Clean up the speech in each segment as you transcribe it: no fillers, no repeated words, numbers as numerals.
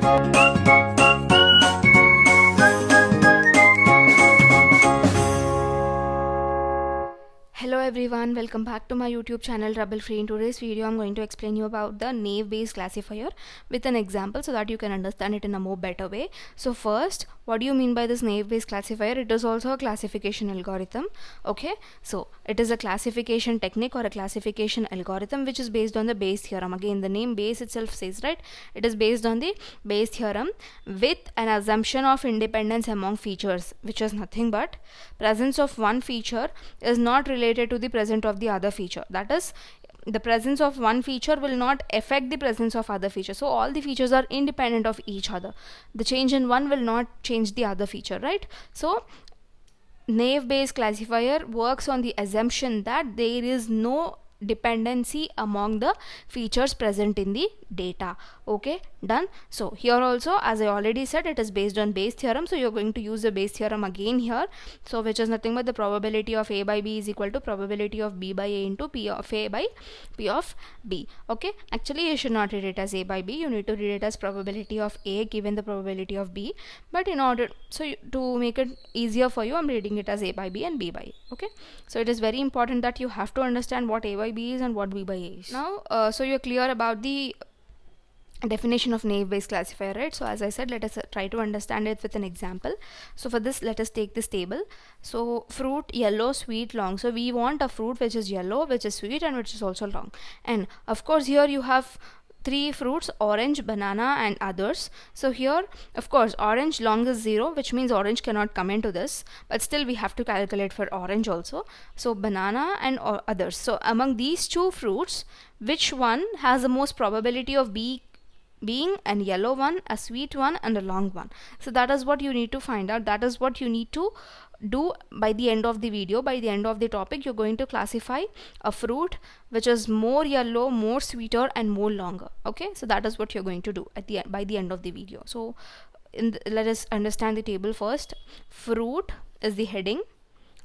Hello everyone, welcome back to my YouTube channel Trouble Free. In today's video I'm going to explain you about the naive Bayes classifier with an example so that you can understand it in a more better way. So first, what do you mean by this naive Bayes classifier? It is also a classification algorithm. Okay, so it is a classification technique or a classification algorithm which is based on the Bayes theorem. Again, the name Bayes itself says, right, it is based on the Bayes theorem with an assumption of independence among features, which is nothing but presence of one feature is not related to the presence of the other feature. That is, the presence of one feature will not affect the presence of other features. So all the features are independent of each other. The change in one will not change the other feature, right? So naive Bayes classifier works on the assumption that there is no dependency among the features present in the data. Okay, done. So here also, as I already said, it is based on Bayes theorem, so you're going to use the Bayes theorem again here, so which is nothing but the probability of A by B is equal to probability of B by A into P of A by P of B. Okay, actually you should not read it as A by B, you need to read it as probability of A given the probability of B, but in order to make it easier for you, I'm reading it as A by B and B by A. Okay, so it is very important that you have to understand what A by B is and what B by A is. Now so you're clear about the definition of naive Bayes classifier, right? So as I said, let us try to understand it with an example. So for this, let us take this table. So fruit, yellow, sweet, long. So we want a fruit which is yellow, which is sweet, and which is also long. And of course here you have three fruits: orange, banana, and others. So here, of course, orange long is 0, which means orange cannot come into this, but still we have to calculate for orange also. So banana and others. So among these two fruits, which one has the most probability of being a yellow one, a sweet one, and a long one? So that is what you need to find out. That is what you need to do by the end of the video. By the end of the topic, you're going to classify a fruit which is more yellow, more sweeter, and more longer. Okay, so that is what you're going to do at the by the end of the video. So let us understand the table first. Fruit is the heading.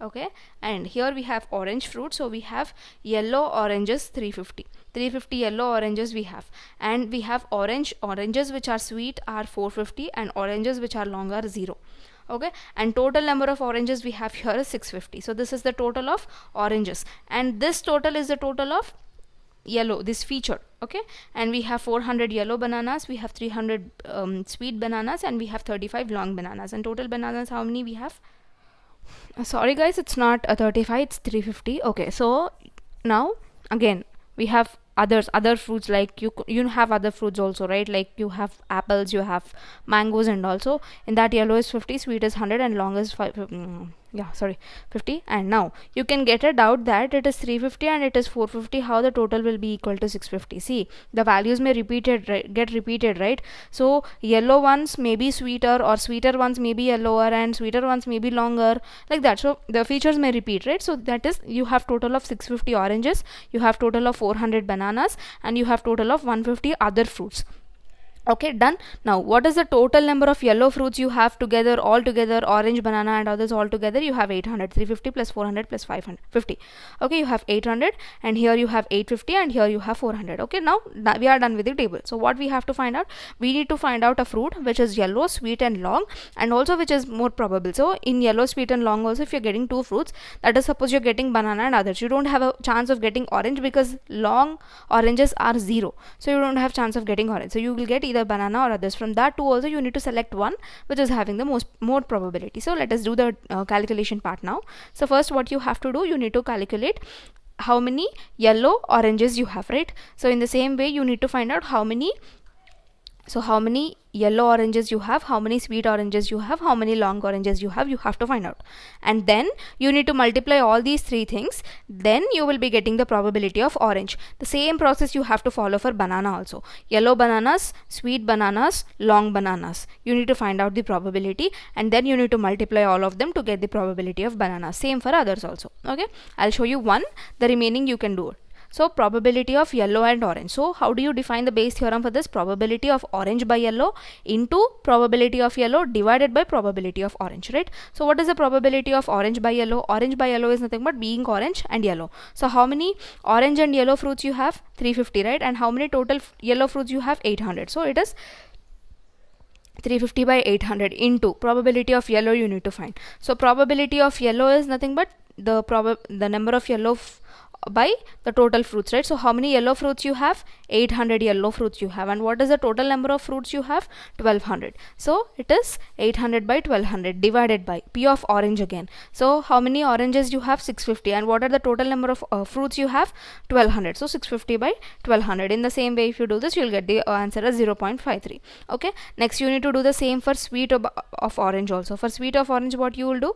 Okay, and here we have orange fruit, so we have yellow oranges 350 yellow oranges we have, and we have oranges which are sweet are 450, and oranges which are long are 0. Okay, and total number of oranges we have here is 650. So this is the total of oranges, and this total is the total of yellow, this feature. Okay, and we have 400 yellow bananas, we have 300 sweet bananas, and we have 35 long bananas. And total bananas, how many we have? Sorry guys, it's not 35, it's 350. Okay, so now again we have other fruits, like you have other fruits also, right? Like you have apples, you have mangoes, and also in that yellow is 50, sweet is 100, and long is 50. And now you can get a doubt that it is 350 and it is 450, how the total will be equal to 650. See, the values may get repeated, right? So yellow ones may be sweeter, or sweeter ones may be yellower, and sweeter ones may be longer, like that. So the features may repeat, right? So that is, you have total of 650 oranges, you have total of 400 bananas, and you have total of 150 other fruits. Okay, done. Now what is the total number of yellow fruits you have together, all together, orange, banana, and others all together? You have 800. 350 plus 400 plus 550. Okay, you have 800, and here you have 850, and here you have 400. Okay, now we are done with the table. So what we have to find out? We need to find out a fruit which is yellow, sweet, and long, and also which is more probable. So in yellow, sweet, and long also, if you're getting two fruits, that is, suppose you're getting banana and others, you don't have a chance of getting orange because long oranges are 0. So you don't have chance of getting orange. So you will get either banana or others. From that two also, you need to select one which is having the more probability. So let us do the calculation part now. So first, what you have to do, you need to calculate how many yellow oranges you have, right? So in the same way, you need to find out how many yellow oranges you have, how many sweet oranges you have, how many long oranges you have to find out. And then you need to multiply all these three things, then you will be getting the probability of orange. The same process you have to follow for banana also. Yellow bananas, sweet bananas, long bananas. You need to find out the probability, and then you need to multiply all of them to get the probability of banana. Same for others also. Okay, I'll show you one, the remaining you can do it. So probability of yellow and orange. So how do you define the Bayes theorem for this? Probability of orange by yellow into probability of yellow divided by probability of orange, right? So what is the probability of orange by yellow? Orange by yellow is nothing but being orange and yellow. So how many orange and yellow fruits you have? 350, right? And how many total yellow fruits you have? 800. So it is 350 by 800 into probability of yellow you need to find. So probability of yellow is nothing but the number of yellow by the total fruits, right? So how many yellow fruits you have? 800 yellow fruits you have. And what is the total number of fruits you have? 1200. So it is 800 by 1200 divided by P of orange again. So how many oranges you have? 650. And what are the total number of fruits you have? 1200. So 650 by 1200. In the same way, if you do this, you'll get the answer as 0.53. Okay. Next, you need to do the same for sweet of orange also. For sweet of orange, what you will do?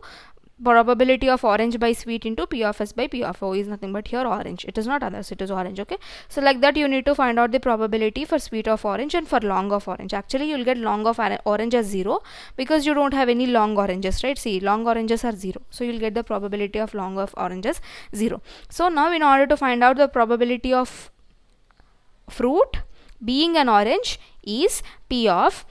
Probability of orange by sweet into P of S by P of O is nothing but here orange. It is not others, it is orange. Okay, so like that you need to find out the probability for sweet of orange and for long of orange. Actually you'll get long of orange as 0 because you don't have any long oranges, right? See, long oranges are 0, so you'll get the probability of long of oranges 0. So now in order to find out the probability of fruit being an orange is P of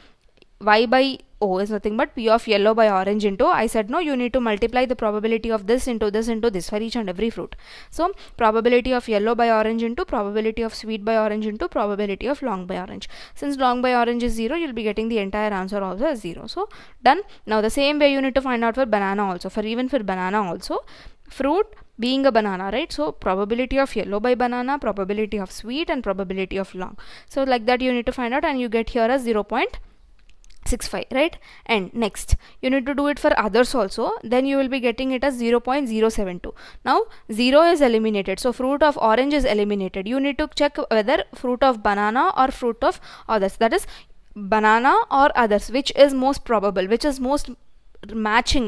Y by O is nothing but P of yellow by orange into, I said no, you need to multiply the probability of this into this into this for each and every fruit. So probability of yellow by orange into probability of sweet by orange into probability of long by orange. Since long by orange is 0, you'll be getting the entire answer also as 0. So done. Now the same way you need to find out for banana also. Even for banana also, fruit being a banana, right? So probability of yellow by banana, probability of sweet, and probability of long. So like that you need to find out, and you get here as 0.65, right? And next you need to do it for others also, then you will be getting it as 0.072. now 0 is eliminated, so fruit of orange is eliminated. You need to check whether fruit of banana or fruit of others, that is banana or others, which is most probable, which is most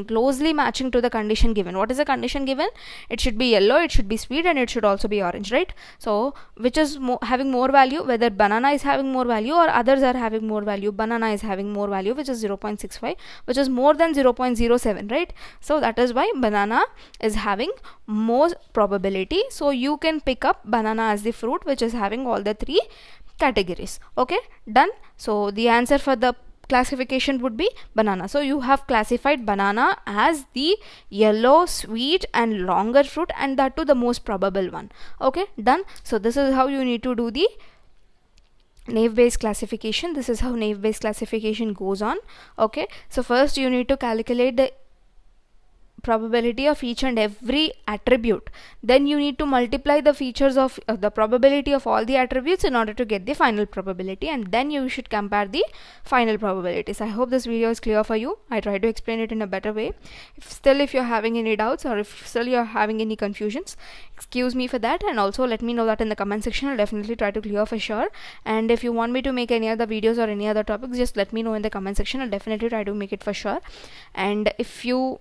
closely matching to the condition given. What is the condition given? It should be yellow, it should be sweet, and it should also be orange, right? So which is having more value, whether banana is having more value or others are having more value? Banana is having more value, which is 0.65, which is more than 0.07, right? So that is why banana is having more probability. So you can pick up banana as the fruit which is having all the three categories. Okay, done. So the answer for the classification would be banana. So you have classified banana as the yellow, sweet, and longer fruit, and that too the most probable one. Okay, done. So this is how you need to do the naive Bayes classification. This is how naive Bayes classification goes on. Okay, so first you need to calculate the probability of each and every attribute, then you need to multiply the features of the probability of all the attributes in order to get the final probability, and then you should compare the final probabilities. I hope this video is clear for you. I try to explain it in a better way. If you're having any doubts, or if still you're having any confusions, excuse me for that, and also let me know that in the comment section. I'll definitely try to clear for sure. And if you want me to make any other videos or any other topics, just let me know in the comment section. I'll definitely try to make it for sure. And if you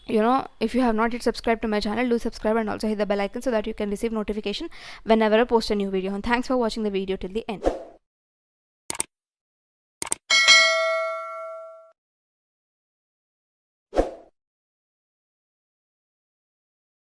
have not yet subscribed to my channel, do subscribe and also hit the bell icon so that you can receive notification whenever I post a new video. And thanks for watching the video till the end.